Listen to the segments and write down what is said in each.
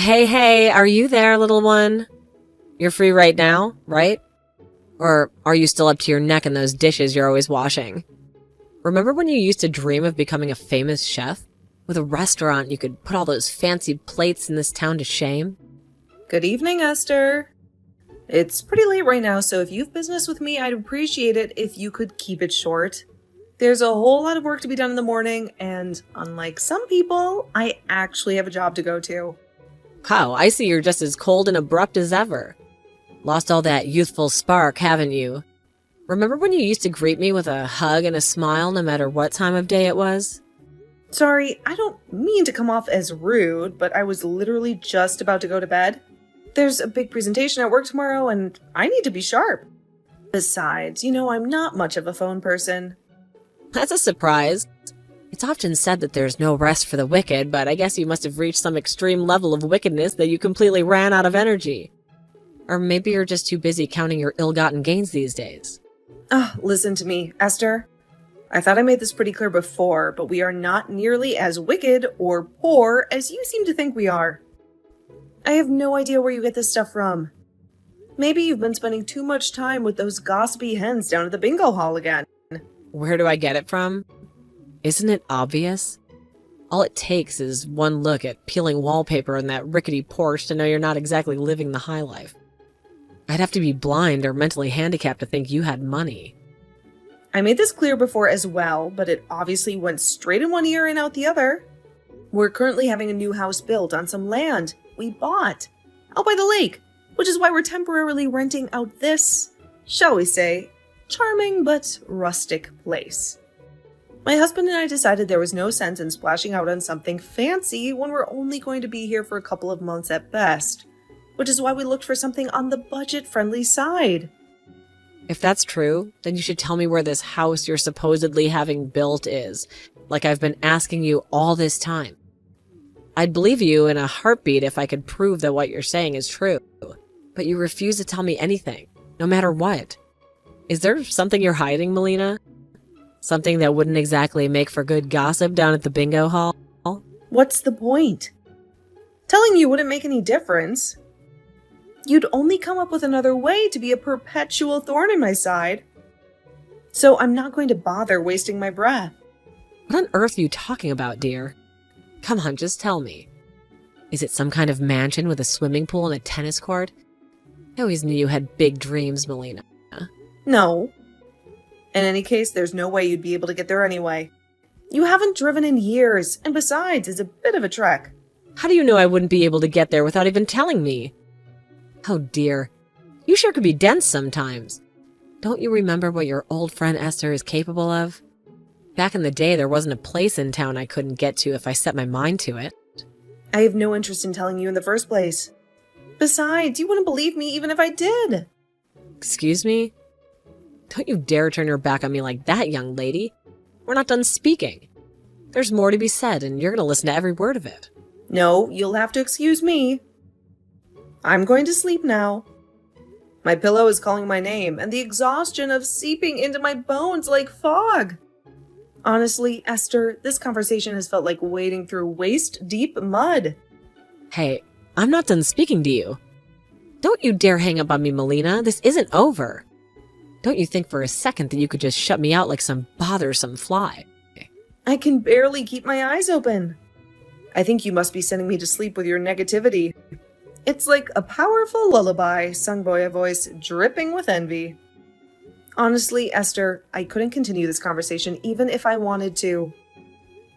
Hey, are you there, little one? You're free right now, right? Or are you still up to your neck in those dishes you're always washing? Remember when you used to dream of becoming a famous chef? With a restaurant, you could put all those fancy plates in this town to shame? Good evening, Esther. It's pretty late right now, so if you have business with me, I'd appreciate it if you could keep it short. There's a whole lot of work to be done in the morning, and unlike some people, I actually have a job to go to. Wow, I see you're just as cold and abrupt as ever. Lost all that youthful spark, haven't you? Remember when you used to greet me with a hug and a smile no matter what time of day it was? Sorry, I don't mean to come off as rude, but I was literally just about to go to bed. There's a big presentation at work tomorrow, and I need to be sharp. Besides, I'm not much of a phone person. That's a surprise. It's often said that there's no rest for the wicked, but I guess you must have reached some extreme level of wickedness that you completely ran out of energy. Or maybe you're just too busy counting your ill-gotten gains these days. Listen to me, Esther. I thought I made this pretty clear before, but we are not nearly as wicked or poor as you seem to think we are. I have no idea where you get this stuff from. Maybe you've been spending too much time with those gossipy hens down at the bingo hall again. Where do I get it from? Isn't it obvious? All it takes is one look at peeling wallpaper in that rickety Porsche to know you're not exactly living the high life. I'd have to be blind or mentally handicapped to think you had money. I made this clear before as well, but it obviously went straight in one ear and out the other. We're currently having a new house built on some land we bought out by the lake, which is why we're temporarily renting out this, shall we say, charming but rustic place. My husband and I decided there was no sense in splashing out on something fancy when we're only going to be here for a couple of months at best, which is why we looked for something on the budget-friendly side. If that's true, then you should tell me where this house you're supposedly having built is, like I've been asking you all this time. I'd believe you in a heartbeat if I could prove that what you're saying is true, but you refuse to tell me anything, no matter what. Is there something you're hiding, Melina? Something that wouldn't exactly make for good gossip down at the bingo hall? What's the point? Telling you wouldn't make any difference. You'd only come up with another way to be a perpetual thorn in my side. So I'm not going to bother wasting my breath. What on earth are you talking about, dear? Come on, just tell me. Is it some kind of mansion with a swimming pool and a tennis court? I always knew you had big dreams, Melina. No. In any case, there's no way you'd be able to get there anyway. You haven't driven in years, and besides, it's a bit of a trek. How do you know I wouldn't be able to get there without even telling me? Oh dear, you sure could be dense sometimes. Don't you remember what your old friend Esther is capable of? Back in the day, there wasn't a place in town I couldn't get to if I set my mind to it. I have no interest in telling you in the first place. Besides, you wouldn't believe me even if I did. Excuse me? Don't you dare turn your back on me like that, young lady. We're not done speaking. There's more to be said, and you're going to listen to every word of it. No, you'll have to excuse me. I'm going to sleep now. My pillow is calling my name, and the exhaustion of seeping into my bones like fog. Honestly, Esther, this conversation has felt like wading through waist-deep mud. Hey, I'm not done speaking to you. Don't you dare hang up on me, Melina. This isn't over. Don't you think for a second that you could just shut me out like some bothersome fly. I can barely keep my eyes open. I think you must be sending me to sleep with your negativity. It's like a powerful lullaby sung by a voice dripping with envy. Honestly, Esther, I couldn't continue this conversation even if I wanted to.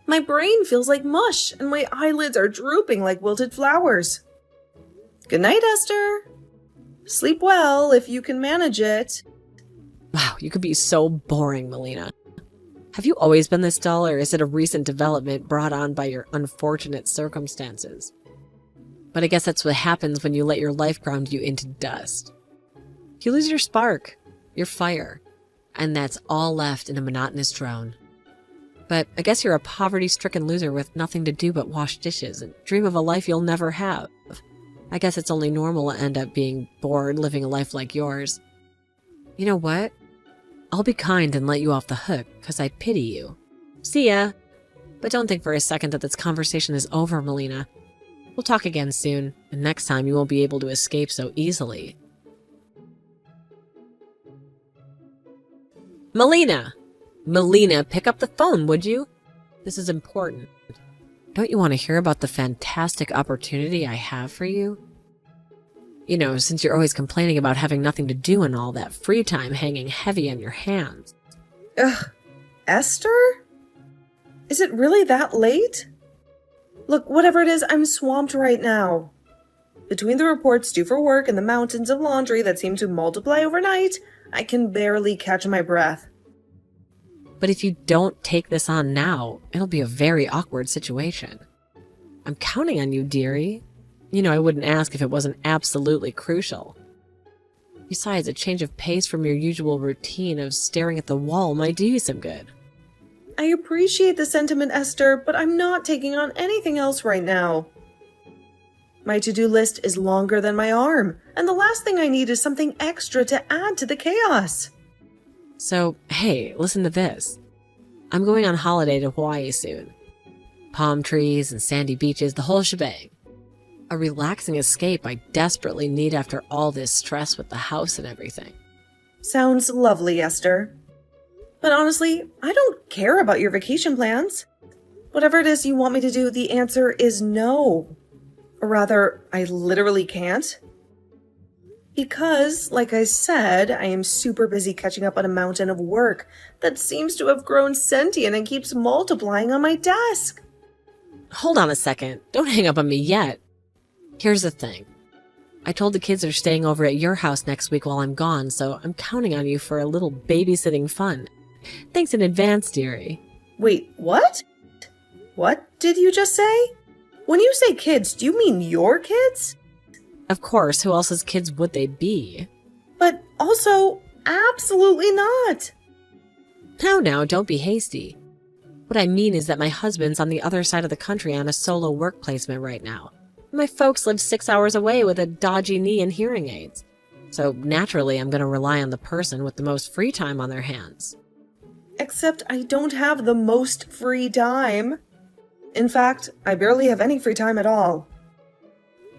My brain feels like mush, and my eyelids are drooping like wilted flowers. Good night, Esther. Sleep well if you can manage it. Wow, you could be so boring, Melina. Have you always been this dull, or is it a recent development brought on by your unfortunate circumstances? But I guess that's what happens when you let your life ground you into dust. You lose your spark, your fire, and that's all left in a monotonous drone. But I guess you're a poverty-stricken loser with nothing to do but wash dishes and dream of a life you'll never have. I guess it's only normal to end up being bored living a life like yours. You know what? I'll be kind and let you off the hook, because I pity you. See ya! But don't think for a second that this conversation is over, Melina. We'll talk again soon, and next time you won't be able to escape so easily. Melina! Melina, pick up the phone, would you? This is important. Don't you want to hear about the fantastic opportunity I have for you? You know, since you're always complaining about having nothing to do and all that free time hanging heavy on your hands. Ugh. Esther? Is it really that late? Look, whatever it is, I'm swamped right now. Between the reports due for work and the mountains of laundry that seem to multiply overnight, I can barely catch my breath. But if you don't take this on now, it'll be a very awkward situation. I'm counting on you, dearie. You know, I wouldn't ask if it wasn't absolutely crucial. Besides, a change of pace from your usual routine of staring at the wall might do you some good. I appreciate the sentiment, Esther, but I'm not taking on anything else right now. My to-do list is longer than my arm, and the last thing I need is something extra to add to the chaos. So, hey, listen to this. I'm going on holiday to Hawaii soon. Palm trees and sandy beaches, the whole shebang. A relaxing escape I desperately need after all this stress with the house and everything. Sounds lovely, Esther. But honestly, I don't care about your vacation plans. Whatever it is you want me to do, the answer is no. Or rather, I literally can't. Because, like I said, I am super busy catching up on a mountain of work that seems to have grown sentient and keeps multiplying on my desk. Hold on a second. Don't hang up on me yet. Here's the thing. I told the kids they're staying over at your house next week while I'm gone, so I'm counting on you for a little babysitting fun. Thanks in advance, dearie. Wait, what? What did you just say? When you say kids, do you mean your kids? Of course, who else's kids would they be? But also, absolutely not. Now, don't be hasty. What I mean is that my husband's on the other side of the country on a solo work placement right now. My folks live 6 hours away with a dodgy knee and hearing aids. So naturally, I'm going to rely on the person with the most free time on their hands. Except I don't have the most free time. In fact, I barely have any free time at all.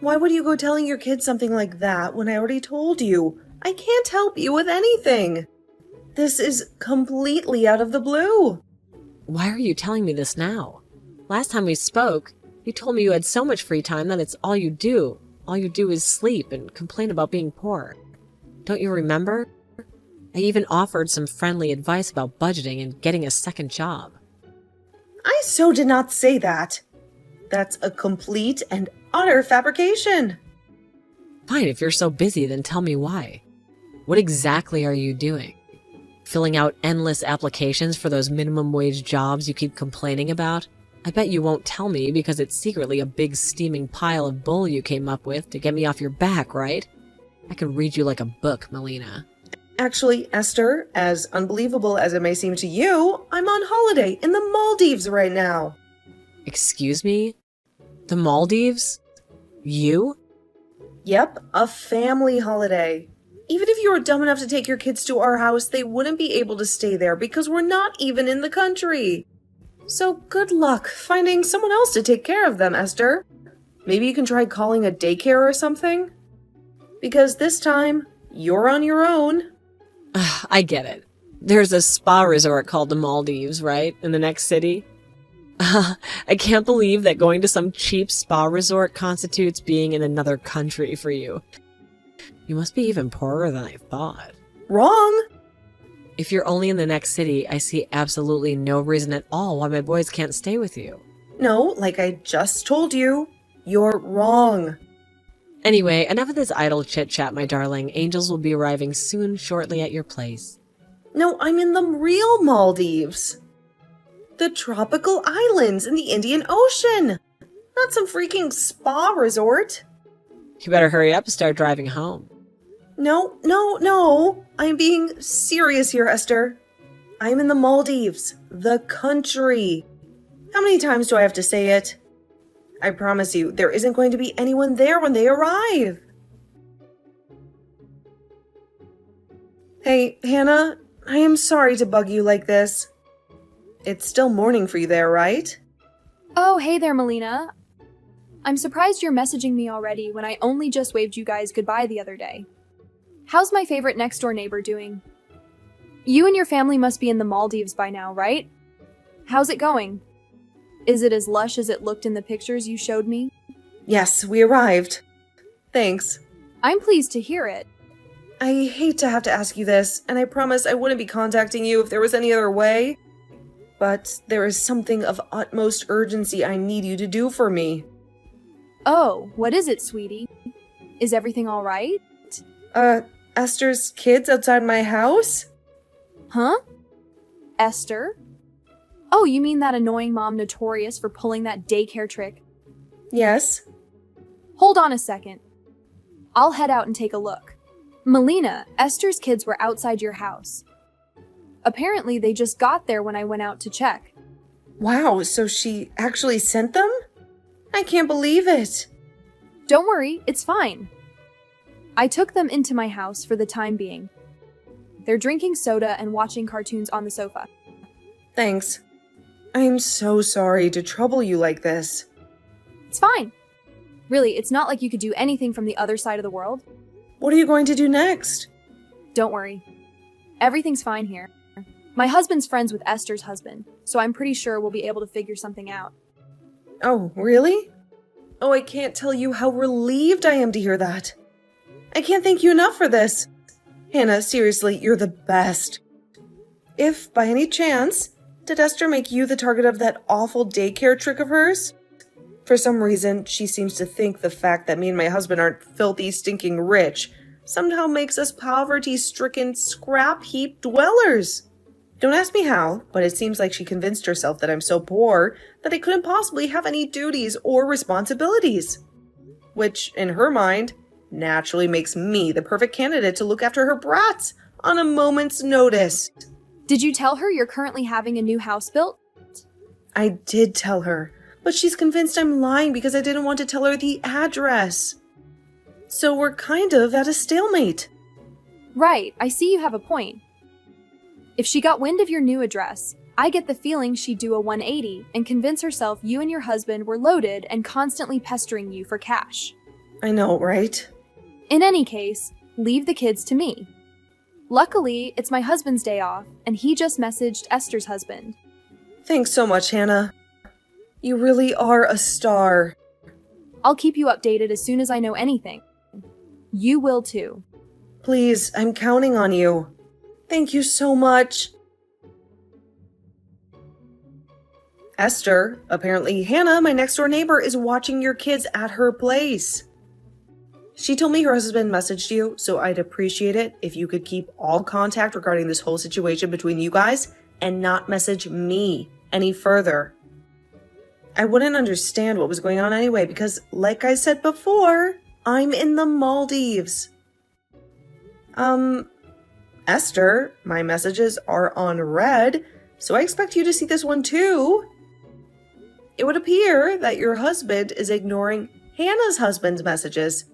Why would you go telling your kids something like that when I already told you? I can't help you with anything. This is completely out of the blue. Why are you telling me this now? Last time we spoke, you told me you had so much free time that it's all you do. All you do is sleep and complain about being poor. Don't you remember? I even offered some friendly advice about budgeting and getting a second job. I so did not say that. That's a complete and utter fabrication. Fine, if you're so busy, then tell me why. What exactly are you doing? Filling out endless applications for those minimum wage jobs you keep complaining about? I bet you won't tell me because it's secretly a big steaming pile of bull you came up with to get me off your back, right? I could read you like a book, Melina. Actually, Esther, as unbelievable as it may seem to you, I'm on holiday in the Maldives right now. Excuse me? The Maldives? You? Yep, a family holiday. Even if you were dumb enough to take your kids to our house, they wouldn't be able to stay there because we're not even in the country. So good luck finding someone else to take care of them, Esther. Maybe you can try calling a daycare or something? Because this time, you're on your own. I get it. There's a spa resort called the Maldives, right? In the next city? I can't believe that going to some cheap spa resort constitutes being in another country for you. You must be even poorer than I thought. Wrong! If you're only in the next city, I see absolutely no reason at all why my boys can't stay with you. No, like I just told you, you're wrong. Anyway, enough of this idle chit-chat, my darling. Angels will be arriving soon, shortly at your place. No, I'm in the real Maldives. The tropical islands in the Indian Ocean. Not some freaking spa resort. You better hurry up and start driving home. No. I'm being serious here, Esther. I'm in the Maldives, the country. How many times do I have to say it? I promise you, there isn't going to be anyone there when they arrive. Hey, Hannah, I am sorry to bug you like this. It's still morning for you there, right? Oh, hey there, Melina. I'm surprised you're messaging me already when I only just waved you guys goodbye the other day. How's my favorite next-door neighbor doing? You and your family must be in the Maldives by now, right? How's it going? Is it as lush as it looked in the pictures you showed me? Yes, we arrived. Thanks. I'm pleased to hear it. I hate to have to ask you this, and I promise I wouldn't be contacting you if there was any other way. But there is something of utmost urgency I need you to do for me. Oh, what is it, sweetie? Is everything all right? Esther's kids outside my house? Huh? Esther? Oh, you mean that annoying mom notorious for pulling that daycare trick? Yes. Hold on a second. I'll head out and take a look. Melina, Esther's kids were outside your house. Apparently, they just got there when I went out to check. Wow, so she actually sent them? I can't believe it. Don't worry, it's fine. I took them into my house for the time being. They're drinking soda and watching cartoons on the sofa. Thanks. I'm so sorry to trouble you like this. It's fine. Really, it's not like you could do anything from the other side of the world. What are you going to do next? Don't worry. Everything's fine here. My husband's friends with Esther's husband, so I'm pretty sure we'll be able to figure something out. Oh, really? Oh, I can't tell you how relieved I am to hear that. I can't thank you enough for this. Hannah, seriously, you're the best. If, by any chance, did Esther make you the target of that awful daycare trick of hers? For some reason, she seems to think the fact that me and my husband aren't filthy, stinking rich somehow makes us poverty-stricken, scrap-heap dwellers. Don't ask me how, but it seems like she convinced herself that I'm so poor that I couldn't possibly have any duties or responsibilities. Which, in her mind, naturally makes me the perfect candidate to look after her brats on a moment's notice. Did you tell her you're currently having a new house built? I did tell her, but she's convinced I'm lying because I didn't want to tell her the address. So we're kind of at a stalemate. Right, I see you have a point. If she got wind of your new address, I get the feeling she'd do a 180 and convince herself you and your husband were loaded and constantly pestering you for cash. I know, right? In any case, leave the kids to me. Luckily, it's my husband's day off, and he just messaged Esther's husband. Thanks so much, Hannah. You really are a star. I'll keep you updated as soon as I know anything. You will too. Please, I'm counting on you. Thank you so much. Esther, apparently Hannah, my next-door neighbor, is watching your kids at her place. She told me her husband messaged you, so I'd appreciate it if you could keep all contact regarding this whole situation between you guys and not message me any further. I wouldn't understand what was going on anyway because, like I said before, I'm in the Maldives. Esther, my messages are on red, so I expect you to see this one too. It would appear that your husband is ignoring Hannah's husband's messages,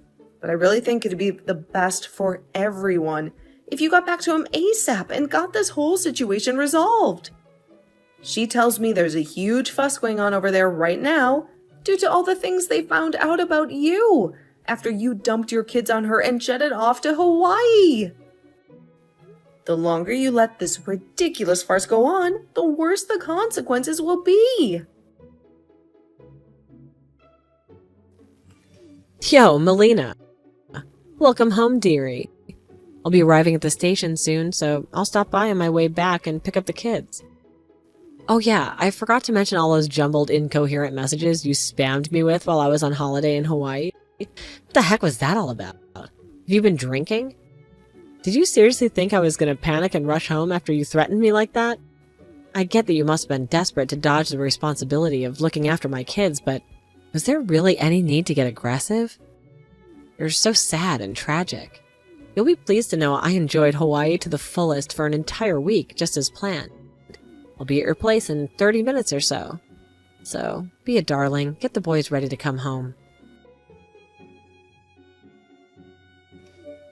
but I really think it'd be the best for everyone if you got back to him ASAP and got this whole situation resolved. She tells me there's a huge fuss going on over there right now due to all the things they found out about you after you dumped your kids on her and jetted off to Hawaii. The longer you let this ridiculous farce go on, the worse the consequences will be. Yo, Melina. Welcome home, dearie. I'll be arriving at the station soon, so I'll stop by on my way back and pick up the kids. Oh yeah, I forgot to mention all those jumbled, incoherent messages you spammed me with while I was on holiday in Hawaii. What the heck was that all about? Have you been drinking? Did you seriously think I was going to panic and rush home after you threatened me like that? I get that you must have been desperate to dodge the responsibility of looking after my kids, but was there really any need to get aggressive? You're so sad and tragic. You'll be pleased to know I enjoyed Hawaii to the fullest for an entire week, just as planned. I'll be at your place in 30 minutes or so. So, be a darling, get the boys ready to come home.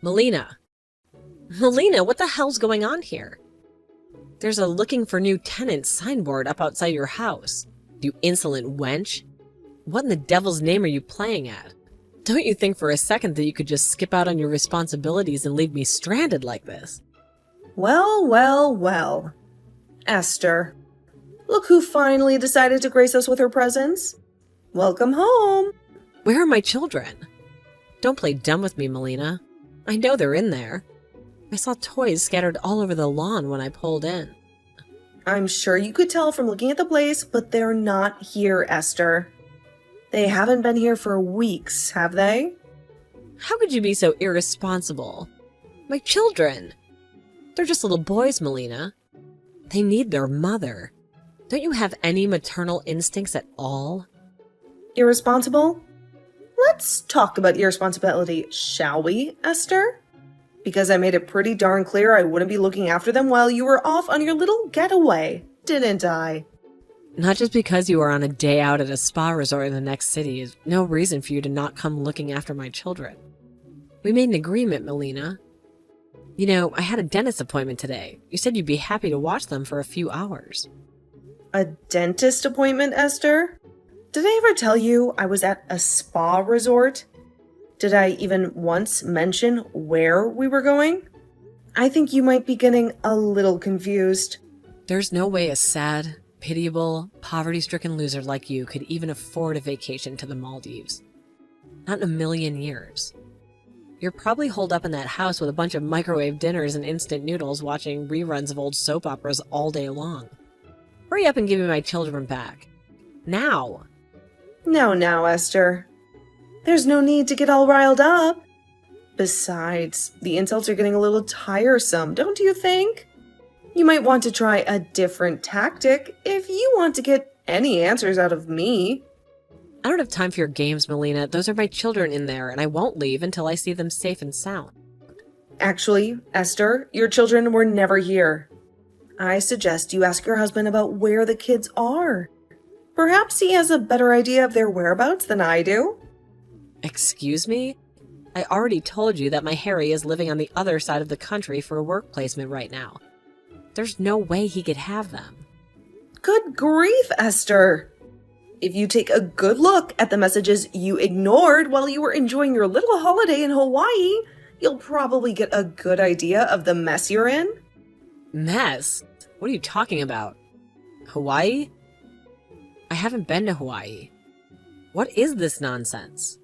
Melina. Melina, what the hell's going on here? There's a looking for new tenants signboard up outside your house. You insolent wench. What in the devil's name are you playing at? Don't you think for a second that you could just skip out on your responsibilities and leave me stranded like this? Well, well, well. Esther, look who finally decided to grace us with her presence. Welcome home. Where are my children? Don't play dumb with me, Melina. I know they're in there. I saw toys scattered all over the lawn when I pulled in. I'm sure you could tell from looking at the place, but they're not here, Esther. They haven't been here for weeks, have they? How could you be so irresponsible? My children! They're just little boys, Melina. They need their mother. Don't you have any maternal instincts at all? Irresponsible? Let's talk about irresponsibility, shall we, Esther? Because I made it pretty darn clear I wouldn't be looking after them while you were off on your little getaway, didn't I? Not just because you are on a day out at a spa resort in the next city is no reason for you to not come looking after my children. We made an agreement, Melina. You know, I had a dentist appointment today. You said you'd be happy to watch them for a few hours. A dentist appointment, Esther? Did I ever tell you I was at a spa resort? Did I even once mention where we were going? I think you might be getting a little confused. There's no way a sad, pitiable, poverty-stricken loser like you could even afford a vacation to the Maldives. Not in a million years. You're probably holed up in that house with a bunch of microwave dinners and instant noodles watching reruns of old soap operas all day long. Hurry up and give me my children back. Now! Now, Esther. There's no need to get all riled up. Besides, the insults are getting a little tiresome, don't you think? You might want to try a different tactic if you want to get any answers out of me. I don't have time for your games, Melina. Those are my children in there, and I won't leave until I see them safe and sound. Actually, Esther, your children were never here. I suggest you ask your husband about where the kids are. Perhaps he has a better idea of their whereabouts than I do. Excuse me? I already told you that my Harry is living on the other side of the country for a work placement right now. There's no way he could have them. Good grief, Esther! If you take a good look at the messages you ignored while you were enjoying your little holiday in Hawaii, you'll probably get a good idea of the mess you're in. Mess? What are you talking about? Hawaii? I haven't been to Hawaii. What is this nonsense?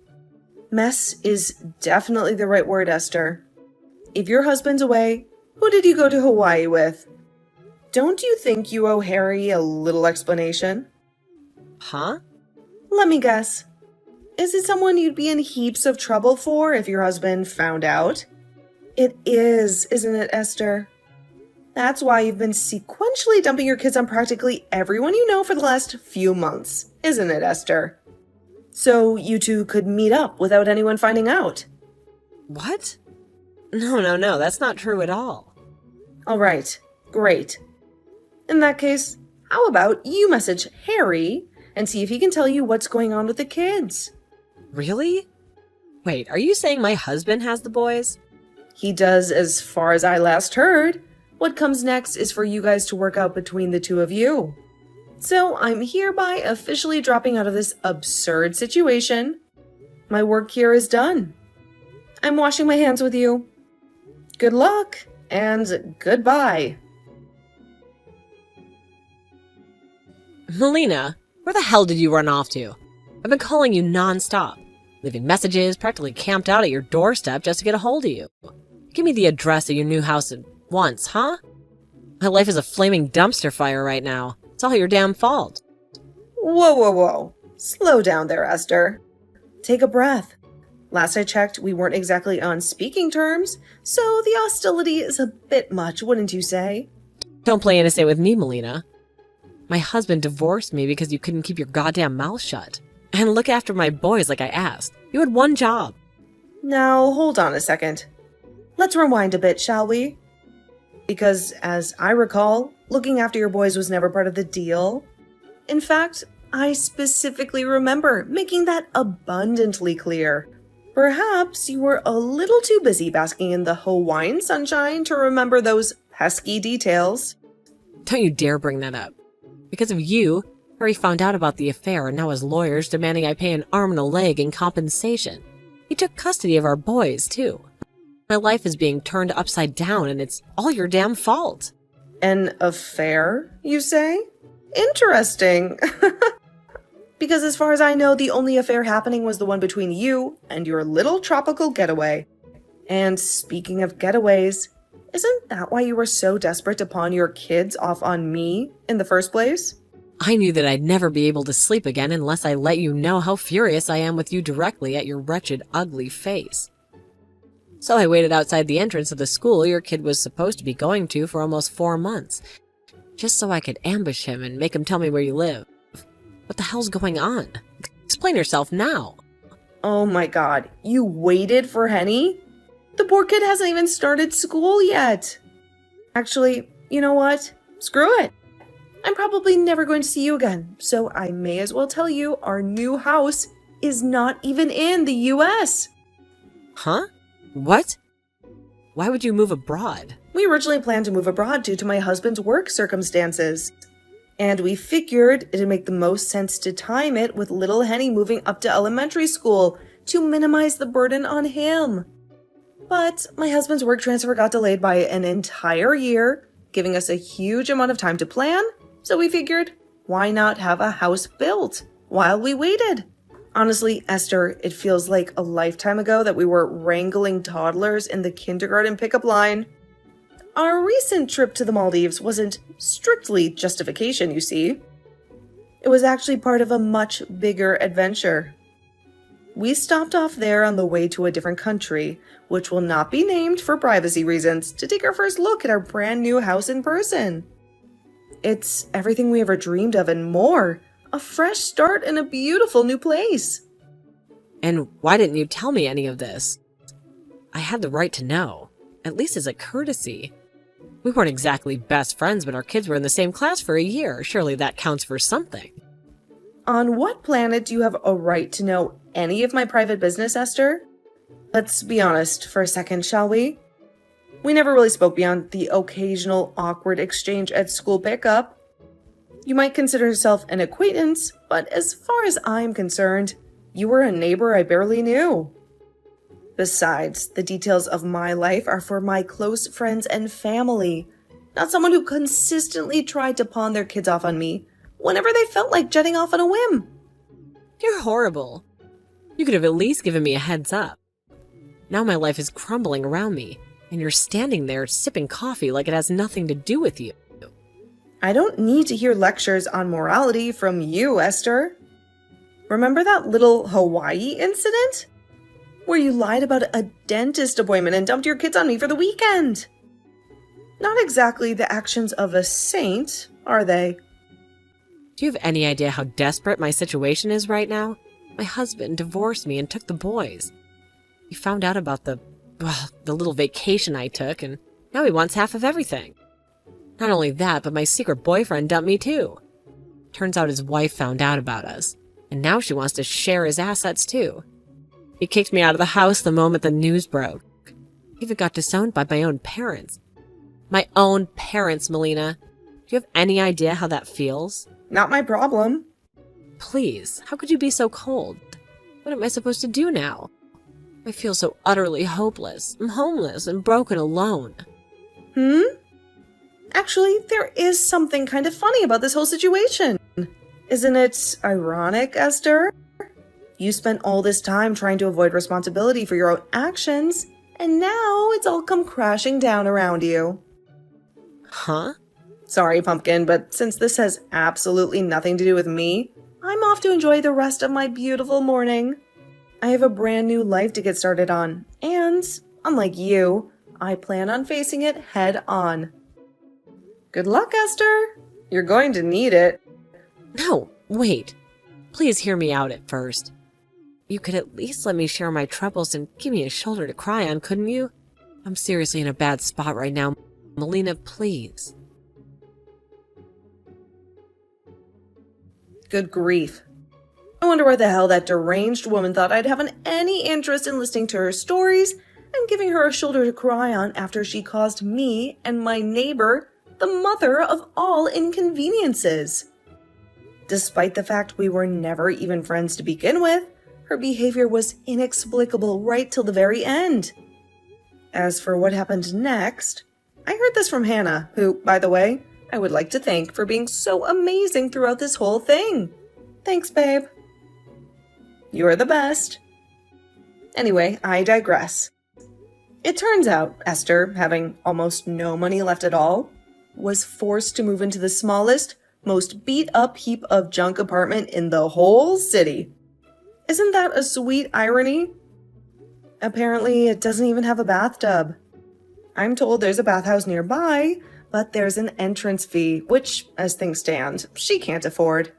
Mess is definitely the right word, Esther. If your husband's away, who did you go to Hawaii with? Don't you think you owe Harry a little explanation? Huh? Let me guess. Is it someone you'd be in heaps of trouble for if your husband found out? It is, isn't it, Esther? That's why you've been sequentially dumping your kids on practically everyone you know for the last few months, isn't it, Esther? So you two could meet up without anyone finding out. What? No, that's not true at all. All right, great. In that case, how about you message Harry and see if he can tell you what's going on with the kids? Really? Wait, are you saying my husband has the boys? He does, as far as I last heard. What comes next is for you guys to work out between the two of you. So I'm hereby officially dropping out of this absurd situation. My work here is done. I'm washing my hands with you. Good luck and goodbye. Melina, where the hell did you run off to? I've been calling you non-stop, leaving messages, practically camped out at your doorstep just to get a hold of you. Give me the address of your new house at once, huh? My life is a flaming dumpster fire right now. It's all your damn fault. Whoa. Slow down there, Esther. Take a breath. Last I checked, we weren't exactly on speaking terms, so the hostility is a bit much, wouldn't you say? Don't play innocent with me, Melina. My husband divorced me because you couldn't keep your goddamn mouth shut. And look after my boys like I asked. You had one job. Now, hold on a second. Let's rewind a bit, shall we? Because, as I recall, looking after your boys was never part of the deal. In fact, I specifically remember making that abundantly clear. Perhaps you were a little too busy basking in the Hawaiian sunshine to remember those pesky details. Don't you dare bring that up. Because of you, Harry found out about the affair, and now his lawyer's demanding I pay an arm and a leg in compensation. He took custody of our boys, too. My life is being turned upside down, and it's all your damn fault. An affair, you say? Interesting. Because as far as I know, the only affair happening was the one between you and your little tropical getaway. And speaking of getaways, isn't that why you were so desperate to pawn your kids off on me in the first place? I knew that I'd never be able to sleep again unless I let you know how furious I am with you directly at your wretched, ugly face. So I waited outside the entrance of the school your kid was supposed to be going to for almost 4 months, just so I could ambush him and make him tell me where you live. What the hell's going on? Explain yourself now. Oh my god, you waited for Henny? The poor kid hasn't even started school yet. Actually, you know what? Screw it. I'm probably never going to see you again, so I may as well tell you our new house is not even in the US. Huh? What? Why would you move abroad? We originally planned to move abroad due to my husband's work circumstances. And we figured it'd make the most sense to time it with little Henny moving up to elementary school to minimize the burden on him. But my husband's work transfer got delayed by an entire year, giving us a huge amount of time to plan. So we figured, why not have a house built while we waited? Honestly, Esther, it feels like a lifetime ago that we were wrangling toddlers in the kindergarten pickup line. Our recent trip to the Maldives wasn't strictly justification, you see. It was actually part of a much bigger adventure. We stopped off there on the way to a different country, which will not be named for privacy reasons, to take our first look at our brand new house in person. It's everything we ever dreamed of and more. A fresh start in a beautiful new place. And why didn't you tell me any of this? I had the right to know, at least as a courtesy. We weren't exactly best friends, but our kids were in the same class for a year. Surely that counts for something. On what planet do you have a right to know any of my private business, Esther? Let's be honest for a second, shall we? We never really spoke beyond the occasional awkward exchange at school pickup. You might consider yourself an acquaintance, but as far as I'm concerned, you were a neighbor I barely knew. Besides, the details of my life are for my close friends and family, not someone who consistently tried to pawn their kids off on me whenever they felt like jetting off on a whim. You're horrible. You could have at least given me a heads up. Now my life is crumbling around me, and you're standing there sipping coffee like it has nothing to do with you. I don't need to hear lectures on morality from you, Esther. Remember that little Hawaii incident? Where you lied about a dentist appointment and dumped your kids on me for the weekend? Not exactly the actions of a saint, are they? Do you have any idea how desperate my situation is right now? My husband divorced me and took the boys. He found out about the little vacation I took, and now he wants half of everything. Not only that, but my secret boyfriend dumped me too. Turns out his wife found out about us, and now she wants to share his assets too. He kicked me out of the house the moment the news broke. He even got disowned by my own parents. My own parents, Melina. Do you have any idea how that feels? Not my problem. Please, how could you be so cold? What am I supposed to do now? I feel so utterly hopeless. I'm homeless and broken alone. Actually, there is something kind of funny about this whole situation. Isn't it ironic, Esther? You spent all this time trying to avoid responsibility for your own actions, and now it's all come crashing down around you. Huh? Sorry, Pumpkin, but since this has absolutely nothing to do with me, I'm off to enjoy the rest of my beautiful morning. I have a brand new life to get started on, and, unlike you, I plan on facing it head on. Good luck, Esther. You're going to need it. No, wait. Please hear me out at first. You could at least let me share my troubles and give me a shoulder to cry on, couldn't you? I'm seriously in a bad spot right now. Melina, please. Good grief. I wonder why the hell that deranged woman thought I'd have any interest in listening to her stories and giving her a shoulder to cry on after she caused me and my neighbor the mother of all inconveniences. Despite the fact we were never even friends to begin with, her behavior was inexplicable right till the very end. As for what happened next, I heard this from Hannah, who, by the way, I would like to thank for being so amazing throughout this whole thing. Thanks, babe. You're the best. Anyway, I digress. It turns out Esther, having almost no money left at all, was forced to move into the smallest, most beat-up heap of junk apartment in the whole city. Isn't that a sweet irony? Apparently, it doesn't even have a bathtub. I'm told there's a bathhouse nearby, but there's an entrance fee, which, as things stand, she can't afford.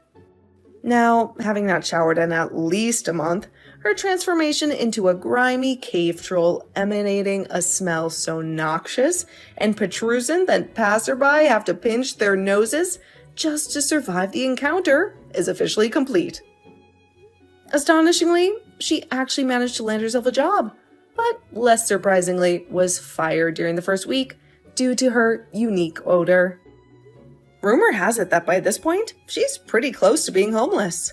Now, having not showered in at least a month, her transformation into a grimy cave troll emanating a smell so noxious and protrusive that passerby have to pinch their noses just to survive the encounter is officially complete. Astonishingly, she actually managed to land herself a job, but less surprisingly was fired during the first week due to her unique odor. Rumor has it that by this point, she's pretty close to being homeless.